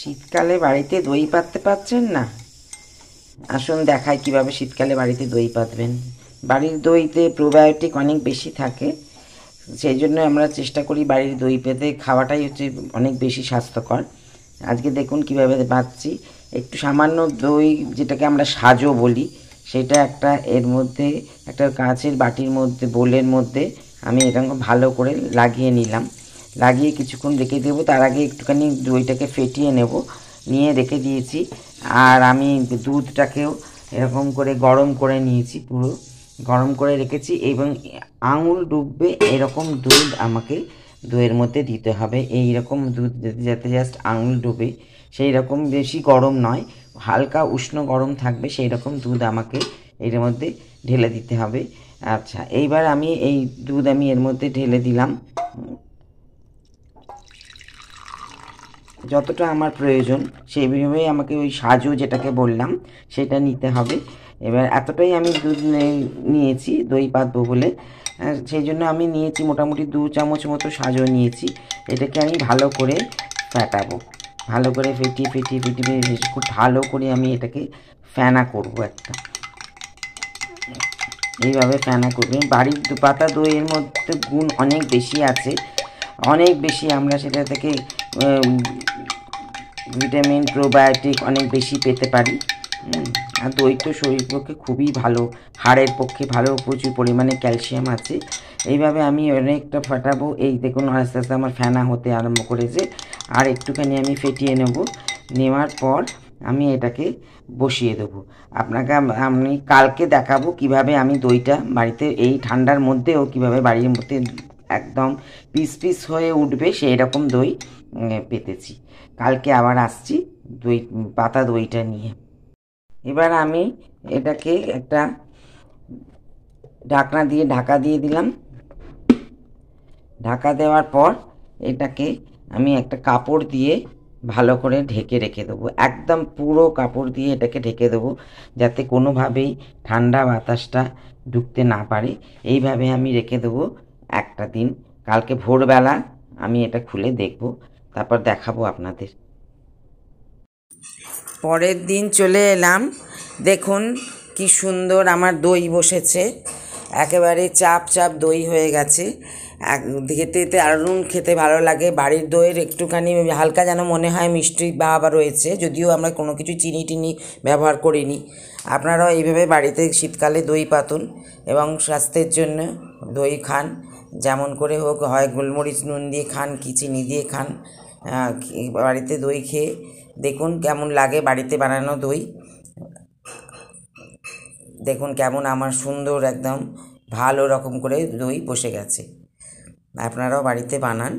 শীতকালে বাড়িতে দই পাততে পারছেন না? আসুন দেখাই কিভাবে শীতকালে বাড়িতে দই পাতবেন। বাড়ির দইতে প্রোবায়োটিক অনেক বেশি থাকে, সেই জন্য আমরা চেষ্টা করি বাড়ির দই পেতে, খাওয়াটাই হচ্ছে অনেক বেশি স্বাস্থ্যকর। আজকে দেখুন কিভাবে পাচ্ছি। একটু সামান্য দই, যেটাকে আমরা সাজো বলি, সেটা একটা এর মধ্যে একটা কাঁচের বাটির মধ্যে, বোলের মধ্যে আমি এটা ভালো করে লাগিয়ে নিলাম। লাগিয়ে কিছুক্ষণ রেখে দেবো। তার আগে একটুখানি দইটাকে ফেটিয়ে নেব, নিয়ে রেখে দিয়েছি। আর আমি দুধটাকেও এরকম করে গরম করে নিয়েছি, পুরো গরম করে রেখেছি, এবং আঙুল ডুববে এরকম দুধ আমাকে দইয়ের মধ্যে দিতে হবে। এই রকম দুধ যাতে জাস্ট আঙুল ডুবে, সেই রকম বেশি গরম নয়, হালকা উষ্ণ গরম থাকবে, সেই রকম দুধ আমাকে এর মধ্যে ঢেলে দিতে হবে। আচ্ছা, এইবার আমি এই দুধ এর মধ্যে ঢেলে দিলাম, যতটা আমার প্রয়োজন সেইভাবেই আমাকে ওই সাজু যেটাকে বললাম সেটা নিতে হবে। এবার এতটাই আমি দুধ নিয়েছি দই পাতবো বলে, সেই জন্য আমি নিয়েছি মোটামুটি 2 চামচ মতো সাজু নিয়েছি। এটাকে আমি ভালো করে ফেটাবো, ভালো করে ফেটিয়ে ফেটিয়ে ফেটিয়ে খুব ভালো করে আমি এটাকে ফেনা করব একটা, এইভাবে ফেনা করবেন। বাড়ির পাতা দইয়ের মধ্যে গুণ অনেক বেশি আছে, অনেক বেশি। আমরা সেটা থেকে ভিটামিন, প্রোবায়োটিক অনেক বেশি পেতে পারি। আর দই তো শরীর পক্ষে খুবই ভালো, হাড়ের পক্ষে ভালো, প্রচুর পরিমাণে ক্যালসিয়াম আছে। এইভাবে আমি অনেকটা ফাটাবো। এই দেখুন আস্তে আস্তে আমার ফেনা হতে আরম্ভ করেছে। আর একটুখানি আমি ফেটিয়ে নেব, নেওয়ার পর আমি এটাকে বসিয়ে দেবো। আপনাকে আমি কালকে দেখাবো কিভাবে আমি দইটা বাড়িতে এই ঠান্ডার মধ্যেও কিভাবে বাড়ির মধ্যে একদম পিস পিস হয়ে উঠবে সেই রকম দই পেতেছি। কালকে আবার আসছি দই পাতা দইটা নিয়ে। এবার আমি এটাকে একটা ঢাকনা দিয়ে ঢাকা দিয়ে দিলাম। ঢাকা দেওয়ার পর এটাকে আমি একটা কাপড় দিয়ে ভালো করে ঢেকে রেখে দেবো, একদম পুরো কাপড় দিয়ে এটাকে ঢেকে দেবো, যাতে কোনোভাবেই ঠান্ডা বাতাসটা ঢুকতে না পারে। এইভাবে আমি রেখে দেবো একটা দিন। কালকে ভোরবেলা আমি এটা খুলে দেখব, তারপর দেখাবো আপনাদের। পরের দিন চলে এলাম, দেখুন কি সুন্দর আমার দই বসেছে, একেবারে চাপ চাপ দই হয়ে গেছে। খেতে দারুণ, খেতে ভালো লাগে। বাড়ির দইয়ের একটুখানি হালকা যেন মনে হয় মিষ্টি ভাব রয়েছে, যদিও আমরা কোনো কিছু চিনি টিনি ব্যবহার করিনি। আপনারাও এইভাবে বাড়িতে শীতকালে দই পাতুন এবং স্বাস্থ্যের জন্য দই খান, যেমন করে হোক, হয় গোলমরিচ নুন দিয়ে খান কি চিনি দিয়ে খান। বাড়িতে দই খেয়ে দেখুন কেমন লাগে বাড়িতে বানানো দই। দেখুন কেমন আমার সুন্দর একদম ভালো রকম করে দই বসে গেছে। আপনারাও বাড়িতে বানান।